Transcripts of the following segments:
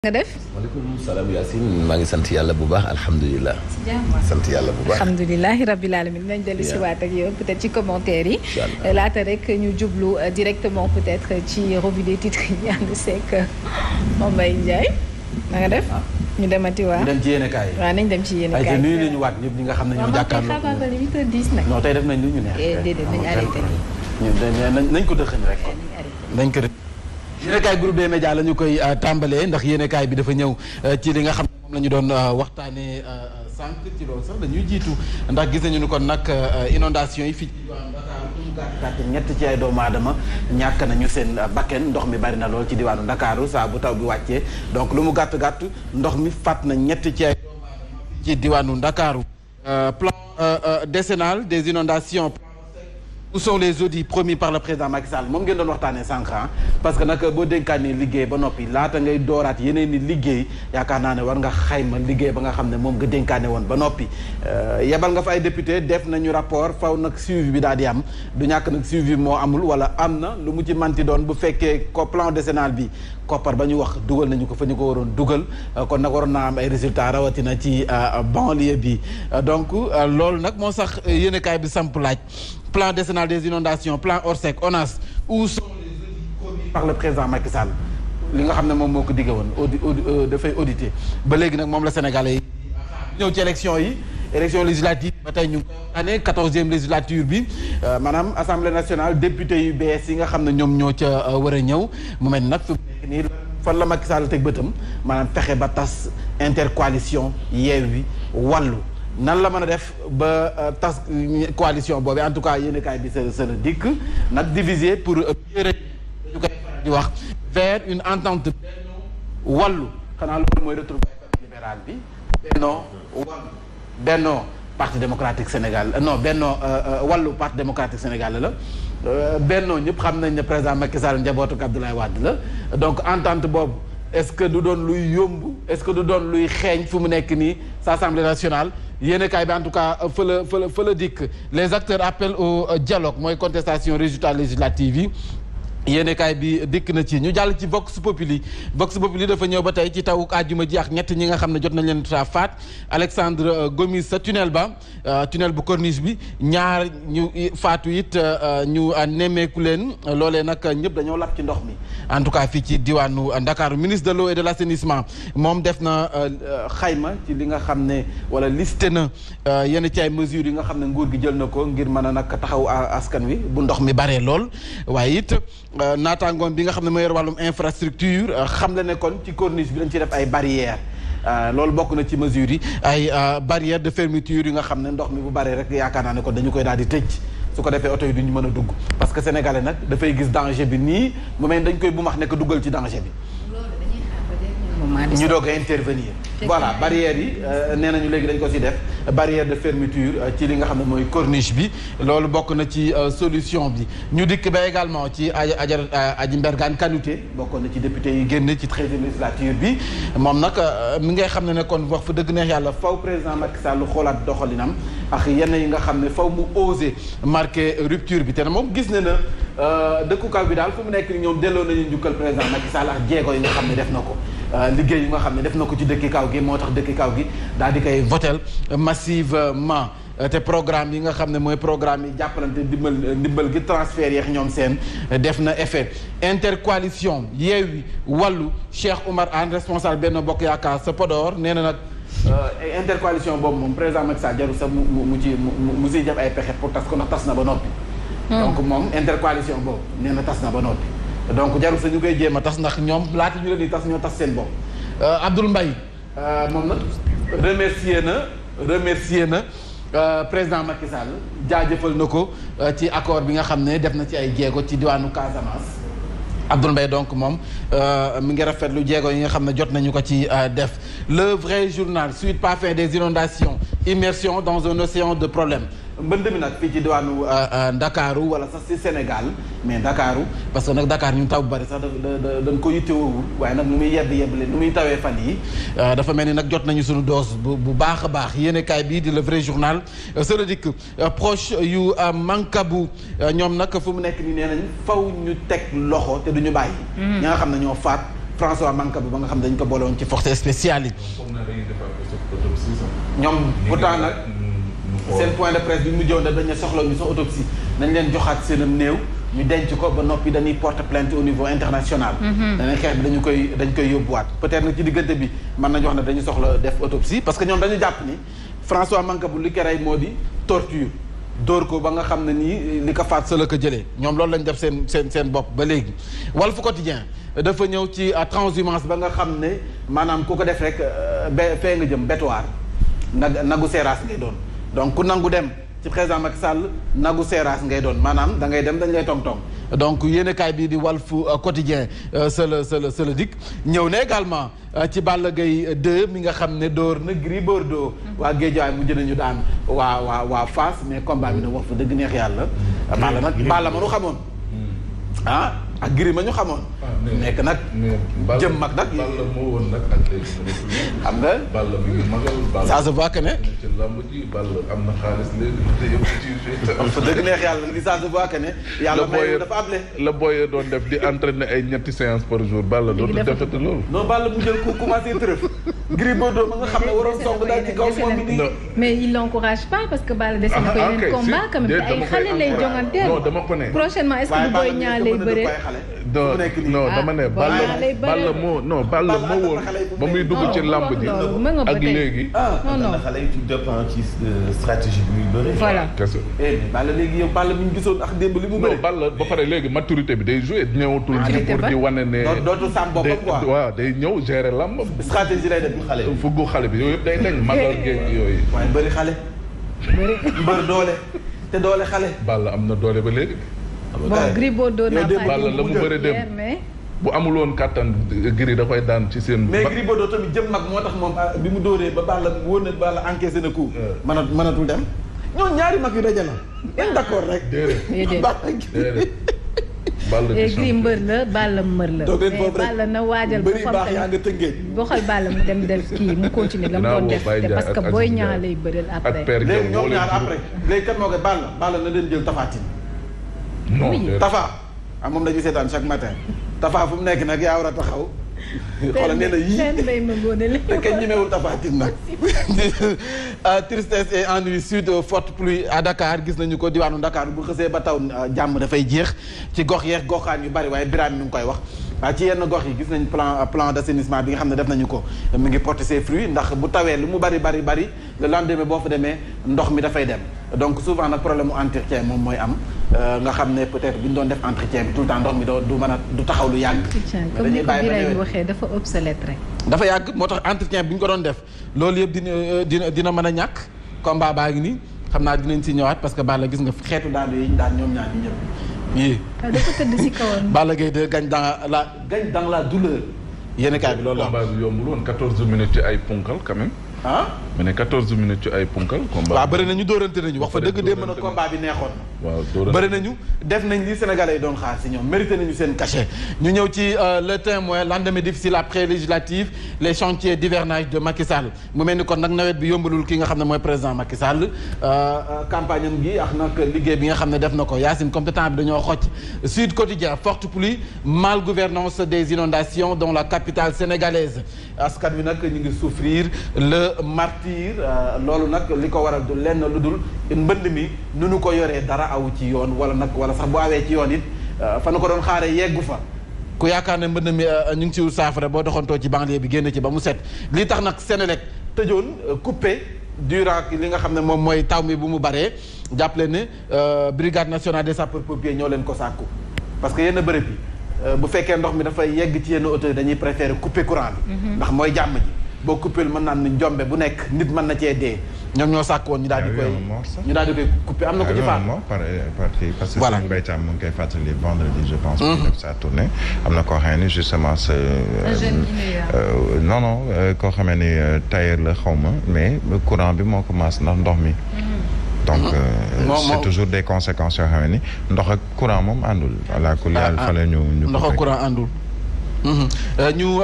nga def. maaleykum salaam Yacine maa ngi sant yàlla bu baax alhamdulilah. sant yàlla bu baax alhamdulilahi rabbil alamin nañ dellu si waat ak yow peut-être ci commentaire yi. laata rek ñu jublu directement peut-être ci revue des titres yi ànd seeg moom Mbaye Ndiaye na nga def. ñu demati waa. ñu dem ci yéenekaay yi. waaw nañ dem ci yéenekaay yi. ay te nuyu nañu waat ñëpp ñi nga xam ne ñoo jàkkaarloo. waaw man 8h10 nag. non tey def nañ lu ñu neex. déedéet nañ arrêté. nañ ko dëxëñ rek. nañ ko def. yéenekaay groupe des médias la ñu koy tàmbalee ndax yéenekaay bi dafa ñëw ci li nga xam ne moom la ñu doon waxtaanee sànq ci loolu sax dañuy jiitu ndax gis nañu ni kon nag inondation yi fii ci diwaanu Dakar mu gàtt ñett ci ay doomu aadama ñàkk nañu seen bakken ndox mi bari na lool ci diwaanu Ndakaaru saa bu taw bi wàccee donc lu mu gàtt gàtt ndox mi fàtt na ñett ci ay doomu aadama ci diwaanu Ndakaaru plan décennal des inondations. Où sont les audits promis par le président Macky Sall moom ngeen doon waxtaanee sànq parce que nag boo dénkaanee liggéey ba noppi laata ngay dooraat yeneen ni liggéey yaakaar naa ne war nga xayma liggéey ba nga xam ne moom nga dénkaane woon ba noppi yebal nga fa ay député def nañu rapport faw nag suivi bi daal di am du ñàkk nag suivi moo amul wala am na lu mu ci manti doon bu fekkee ko plan décennal bi koppar ba ñu wax dugal nañu ko fa ñu ko waroon dugal kon nag waroon naa am ay résultats rawatina ci banlieue bi donc loolu nag moo sax yéenekaay bi samp laaj plan décennal des inondations plan Orsec ONAS où sont les audits commis par le président Macky Sall li nga xam ne moom moo ko digge woon dafay auditer ba léegi nag moom la Sénégalais yi ñëw ci élection yi élection législative ba tey ñu ngi koy année 14e législature bi maanaam assemblée nationale député yu bees yi nga xam ne ñoom ñoo ca war a ñëw mu mel nag fi mu nekk nii fan la Macky Sall teg bëtam maanaam fexe ba tas intercoalition Yewwi Wallu nan la mën a def ba tas coalition boobu en tout cas yéenekaay bi sa la dikk nag diviser pour ñu koy faral di wax vers une entente Wallu xanaa loolu mooy retrouvailles libérale bi Benno Wallu Benno parti démocratique Sénégal non Benno Wallu parti démocratique Sénégal la Benno ñëpp xam nañ ne président Macky Sall njabootu Abdoulaye Wade la donc entente boobu est-ce que du doon luy yomb est-ce que du doon luy xeeñ fu mu nekk nii sa assemblée nationale yéenekaay bi en tout cas fa la dikk les acteurs appellent au dialogue mooy contestation résultat législative yi yéenekaay bi dikk na ci ñu jàll ci Vox Populi dafa ñëw ba tey ci taw àjjuma ji ak ñett ñi nga xam ne jot nañ leen faat Alexandre Gomis sa tunnel ba tunnel bu corniche bi ñaar ñu faatu it ñu nemmeeku leen loolee nag ñëpp dañoo lap ci ndox mi en tout cas fii ci diwaanu Ndakaaru ministre de l'eau et de l'assainissement moom def na xayma ci li nga xam ne wala listé na yenn ci ay mesures yi nga xam ne nguur gi jël na ko ngir mën a nag taxaw askan wi bu ndox mi baree lool waaye it naataangoom bi nga xam ne mooy yor wàllum infrastructure xam la ne kon ci corniche bi dañ ci def ay barrières loolu bokk na ci mesures yi ay barrières de fermeture yi nga xam ne ndox mi bu baree rek yaakaar naa ne kon dañu koy daal di tëj su ko defee oto yi duñu mën a dugg parce que sénégalais nag dafay gis danger bi nii mu mel dañ koy bu max nekk duggal ci danger bi ñu doog a intervenir voilà barrières yi nee nañu léegi dañ ko ci def barrière de fermeture ci li nga xam ne mooy corniche bi loolu bokk na ci solution bi ñu dikk ba également ci Aji Mbergane Kanouté bokkoon na ci député yi génn ci 13e législature bi moom nag mi ngay xam ne kon wax fa dëgg neex yàlla faw président Macky Sall xoolaat doxalinam ak yenn yi nga xam ne faw mu osé marqué rupture bi te moom gis na dëkkukaay bi daal fu mu nekk ni ñoom delloo nañu njukkal président Macky Sall ak jéego yi nga xam ne def na ko liggéey yi nga xam ne def na ko ci dëkki kaw gi moo tax dëkki kaw gi daal di koy votel massivement te programme yi nga xam ne mooy programme yi jàppalante ndimbal gi transfert yeex ñoom seen def na effet intercoalition Yewwi Wallu Cheikh Oumar Anne responsable Benno Bokk Yaakaar sa Podor nee na nag intercoalition boobu moom président Macky Sall jarul sax mu siy def ay pexe pour tas ko ndax tas na ba noppi donc moom intercoalition boobu nee na tas na ba noppi donc jarul sa ñu koy jéem a tas ndax ñoom laata ñu leen di tas ñoo tas seen bopp Abdoul Mbaye moom nag remercier na président Macky Sall jaajëfal na ko ci accord bi nga xam ne def na ci ay jéego ci diwaanu Casamance Abdoul Mbaye donc moom mi ngi rafetlu jéego yi nga xam ne jot nañu ko ci def le vrai journal suite pas fin des inondations immersion dans un océan de problèmes mbënd mi nag fii ci diwaanu Ndakaaru wala sax ci Sénégal mais Ndakaaru parce que nag Dakar ñu taw bu bari sax dañ ko yittewoowul waaye nag nu muy yeble nu muy tawee fan yi dafa mel ni nag jot nañu suñu dose bu baax a baax yéenekaay bii di le vrai journal sera dikk proche yu Mancabou ñoom nag fu mu nekk ni nee nañ faw ñu teg loxo te duñu bàyyi ñi nga xam ne ñoo faat François Mancabou ba nga xam dañ ko boole woon ci forces spéciales yi. ñoom pourtant nag seen point de presse bi mu mujjoon dañ ne soxla ñu sa autopsie nañ leen joxaat seenam néew ñu denc ko ba noppi dañuy porter plainte au niveau international. danañ xeex bi dañ koy yóbbuwaat peut-être nag ci diggante bi mën nañu wax ne dañu soxla def autopsie parce que ñoom dañu jàpp ni François Mancabou li ko rey moo di torture dóor ko ba nga xam ne nii li ko faat sa la ko jëlee ñoom loolu lañ def seen bopp ba léegi. Walf Quotidien dafa ñëw ci transhumance ba nga xam ne maanaam ku ko def rek fee nga jëm bétoir nagu seeraas ngay doon donc ku nangu dem ci président Macky Sall nagu seeraas ngay doon maanaam da ngay dem dañ lay tong-tong donc yéenekaay bii di Walf Quotidien sa la dikk ñëw ne également ci Balla Gaye 2 mi nga xam ne dóor na Gris Bordeaux waa Guédiawaye mu jënañu daan waa Fass mais combat bi nag wax fa dëgg neex yàlla Balla ma nu xamoon ak Gris ma ñu xamoon nekk nag jëm mag nag Balla moo woon nag ak léegi xam nga Balla mi ngi magal Balla ça se voit que ne ci lamb ji Balla am na xaalis léegi te yëpp ci fa dëgg neex yàlla li ça se voit que ne yàlla may dafa able la booyee doon def di entraîner ay ñetti séances par jour Balla dootu defati loolu non Balla mu jël ku commencé tërëf Gris Bordeaux ma nga xam ne waroon song daal ci kaw moom mi di mais il l'encourage pas parce que Balla dese na ko yeneen combat quand même ay xale lay jonganteel non dama ko ne prochainement est-ce que du Boy Niang lay bëree non dama ne Balla moo woon ba muy dugg ci lamb ji ak léegi non xale yi tout dépend ci stratégie bi muy bëri voilà Balla léegi yow Balla mi ñu gisoon ak démb li mu bëri non Balla ba pare léegi maturité bi day joué ñëwatul ci pour di wane ne dootul sàmm boppam quoi waaw day ñëw gérer lamb stratégie lay def xale fuggu xale bi yooyu yëpp day dañ magal géej yooyu waaye bëri xale mbër doole te doole xale Balla am na doole ba léegi bon Gris Bordeaux n'a pas Balla la mu bëri dem bu amul woon kàttan Gris da koy daan ci seen mais Gris Bordeaux tamit jëm mag moo tax moom bi mu dóoree ba Balla wóor na Balla encaissé na coup mënatul dem ñoon ñaari mag yu daje na dañ d'accord rek déedéet Balla Gris mbër la Balla mbër la mais Balla na waajal bëri baax yaa nga tëngee boxal Balla mu dem def kii mu continuer la mu doon def te parce que Boy Niang lay bëreel après léegi ñoom ñaar après léegi kan moo koy Balla na leen jël Tapha Tine non Tapha moom dañuy seetaan chaque matin Tapha fu mu nekk nag yaa war a taxaw xoolal nee na yii te kenn ñemewul Tapha Tine nag tristesse et ennui suite forte pluie à Dakar gis nañu ko diwaanu Dakar bu xësee ba taw jàmm dafay jeex ci gox yeex goxaan yu bari waaye Birame mi ngi koy wax ci yenn gox yi gis nañ plan d'assainissement bi nga xam ne def nañu ko mi ngi porter ses fruits ndax bu tawee lu mu bari le lendemain boo fa demee ndox mi dafay dem donc souvent nag problème mu entretien moom mooy am nga xam ne peut-être bu ñu doon def entretien bi tout le temps ndox mi du mën a du taxaw lu yàgg. comme ni ko Birame waxee dafa obsolète rek. dafa yàgg moo tax entretien bi ñu ko doon def loolu yëpp dina mën a ñàkk combat baa ngi nii xam naa dinañ si ñëwaat parce que Balla gis nga xeetu daanu yi ñu daan ñoom ñaar ñi ñëpp yii. dafa tëdd si kawam. Balla Gaye de gagne dans la douleur. yéen kaay bi loolu la. combat bi yombul woon 14 minutes ci ay punkal quand même. ma ne 14 minutes ci ay punkal. combat waaw bëri nañu dóorante nañu wax fa dëgg démb na combat bi neexoon na. waaw dóorante bëri nañu def nañ li Sénégalais yi doon xaar si ñoom mérité nañu seen cachet. ñu ñëw ci le Témoin lendemain difficile après législative les chantiers d'hivernage de Macky Sall mu mel ni kon nag nawet bi yombalul ki nga xam ne mooy président Macky Sall campagne am gi ak nag liggéey bi nga xam ne def na ko Yacine comme temps bi dañoo xocc Sud Quotidien forte pluie mal gouvernance des inondations dans la capitale sénégalaise askan wi nag ñu ngi souffrir martyr loolu nag li ko waral du lenn lu dul mbënd mi nu nu ko yoree dara aw ci yoon wala sax bu awee ci yoon it fa nu ko doon xaaree yeggu fa ku yaakaar ne mbënd mi ñu ngi ci saafara boo doxantoo ci banlieue bi génn ci ba mu set li tax nag Sénélec tëjoon coupé durant li nga xam ne moom mooy taw mi bu mu baree jàppale ne brigade nationale des sapeurs-pompiers ñoo leen ko sàkku parce que yenn bërëb yi bu fekkee ndox mi dafay yegg ci yenn hauteur dañuy préférer couper courant bi ndax mooy jàmm ji boo coupé mën naan ni njombe bu nekk nit mën na cee dee ñoom ñoo sàkk woon ñu daal di koy coupé am na ko ci faat parce que Serigne Mbaye Thiam mu ngi koy fàttali vendredi je pense pour def sa tournée am na koo xam ne justement non koo xamee ni tailleur la xaw ma mais courant bi moo commencé ndax ndox mi donc c'est toujours des conséquences yoo xam ni ndox ak courant moom àndul voilà ku yàlla fale ñu ndox ak courant àndul ñu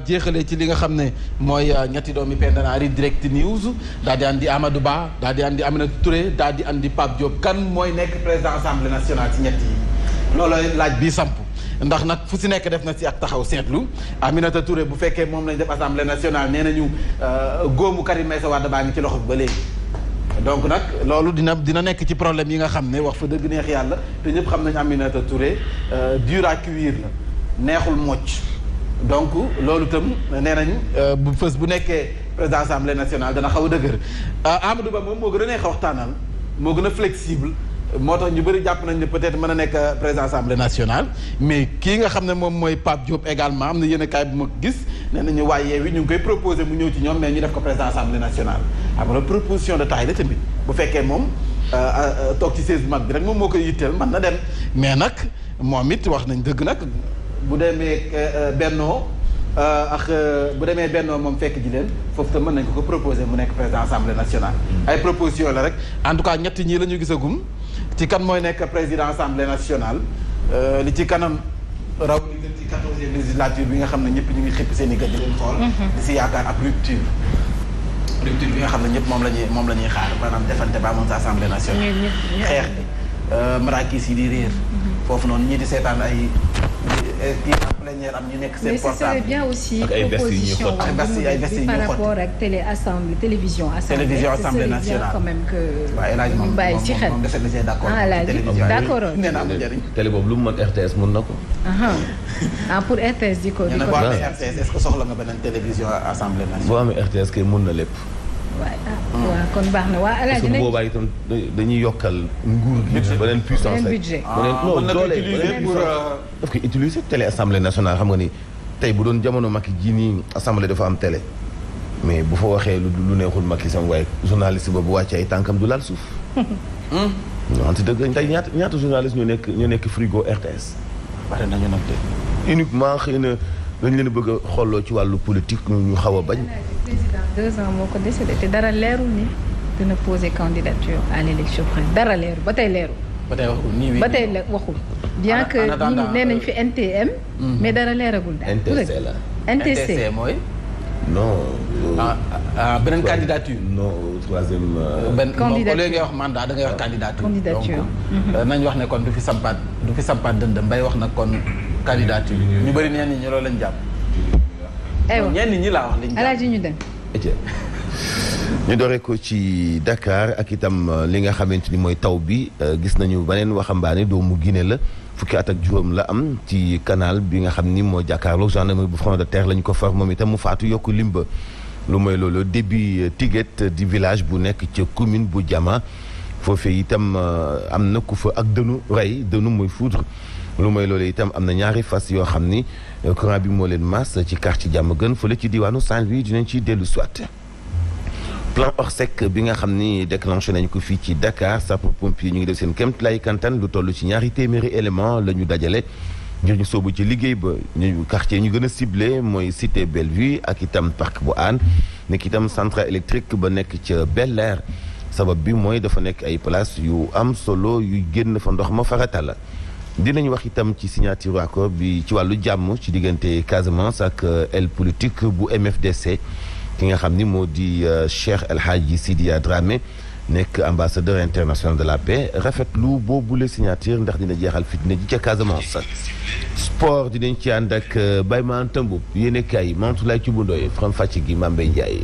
jeexalee ci li nga xam ne mooy ñetti doomi pendanaari direct news daal di andi Amadou Ba daal di andi Aminata Touré daal di andi Pape Diop kan mooy nekk président assemblée nationale ci ñett yi loolooy laaj bii samp ndax nag fu si nekk def na si ak taxaw seetlu Aminata Touré bu fekkee moom lañ def assemblée nationale nee nañu góomu Karim Meïssa Wade baa ngi ci loxo bi ba léegi donc nag loolu dina nekk ci problème yi nga xam ne wax fa dëgg neex yàlla te ñëpp xam nañ Aminata Touré dur à cuire la neexul mocc donc loolu itam nee nañ bu fës bu nekkee président assemblée nationale dana xaw a dëgër Amadou Ba moom moo gën a neex a waxtaanal moo gën a flexible moo tax ñu bëri jàpp nañ ne peut-être mën a nekk président assemblée nationale mais kii nga xam ne moom mooy Pape Diop également am na yéen a kaay bu ma gis nee nañu waaye Yewwi ñu ngi koy proposé mu ñëw ci ñoom mais ñu def ko président assemblée nationale xam nga proposition de taille la tamit bu fekkee moom toog ci siège bu mag bi rek moom moo koy yitteel mën na dem mais nag moom it wax nañ dëgg nag bu demee bennoo bu demee bennoo moom fekk ji leen foofu tam mën nañ ko proposé mu nekk président assemblée nationale ay proposition la rek en tout cas ñett ñii la ñu gisagum ci kan mooy nekk président assemblée nationale li ci kanam raw li gën ci 14e législature bi nga xam ne ñëpp ñu ngi xëpp seen i gët di leen xool di si yaakaar ab rupture bi nga xam ne ñëpp moom la ñuy xaar maanaam defante ba moom sa assemblée nationale xeex bi marakis yi di réer foofu noonu ñii di seetaan ay kii en plénière am ñu nekk seen portable mais c'est bien aussi proposition bi par rapport ak télévision assemblée nationale quand même que ñu bàyyi ci xel d'accord nee na amul njëriñ télé boobu lu mu mën RTS mun na ko pour RTS di ko boo amee RTS est-ce que soxla nga beneen télévision assemblée nationale boo amee RTS kay mun na lépp waaw kon baax na waa Alaaji nag boobaa itam dañuy yokkal nguur gi beneen puissance rek budget non doole daf koy utiliser télé assemblée nationale xam nga ni tey bu doon jamono Macky ji nii assemblée dafa am télé mais bu fa waxee lu neexul Macky sam waaye journaliste ba bu wàccee ay tànkam du laal suuf wante dëgg tey ñaata journaliste ñoo nekk frigo RTS bare nañu nag de uniquement xëy na dañ leen bëgg a xooloo ci wàllu politique ñu xaw a bañ président 2 ans moo ko décidé te dara leerul ni dina poser candidature à l'élection présidentielle dara leerul ba tey leerul ba tey waxul nii ba tey waxul bien que ñi nee nañ fi NTM mais dara leeragul daal NTC la NTC mooy non beneen candidature non troisième candidature léegi ngay wax mandat da ngay wax candidature donc nañ wax ne kon du fi sampaat dëndëm bay wax nag kon candidature ñu bëri ñenn ñi loolu lañ jàpp aywa ñenn ñi laa wax liñ jàpp Alaaji ñu dem ñu dooree ko ci Dakar ak itam li nga xamante ni mooy taw bi gis nañu beneen waxambaane doomu Guinée la fukki at ak juróom la am ci canal bi nga xam ni moo jàkkaarloo gendarmerie bu front de terre la ñu ko far moom itam mu faatu yokk limba lu mooy loolu début Tiguet di village bu nekk ca commune bu Diama foofee itam am na ku fa ak dënu mooy foudre lu mooy loolu itam am na ñaari fas yoo xam ni courant bi moo leen mas ci quartier Diamaguène fële ci diwaanu Saint-Louis dinañ ciy dellu soit plan Orsec bi nga xam ni déclenché nañ ko fii ci Dakar sapeurs-pompiers ñu ngi def seen kéemtalaay kantan lu toll ci 200 éléments la ñu dajale ngir ñu soobu ci liggéey ba ñu quartier ñu gën a ciblé mooy cité Bellevue ak itam parc bu Hann nekk itam centrale électrique ba nekk ca Bel Air sabab bi mooy dafa nekk ay place yu am solo yu génn fa ndox ma farata la dinañ wax itam ci signature accord bi ci wàllu jàmm ci diggante Casamance ak aile politique bu MFDC ki nga xam ni moo di Cheikh El Hadji Sidia Dramé nekk ambassadeur international de la paix rafetlu boobule signature ndax dina jeexal fitna ji ca Casamance. sport dinañ ci ànd ak Baye Mantambo yéen a kaay Mantoulaye Thioub Ndoye Faram Fàcce gi Mame Mbaye Ndiaye.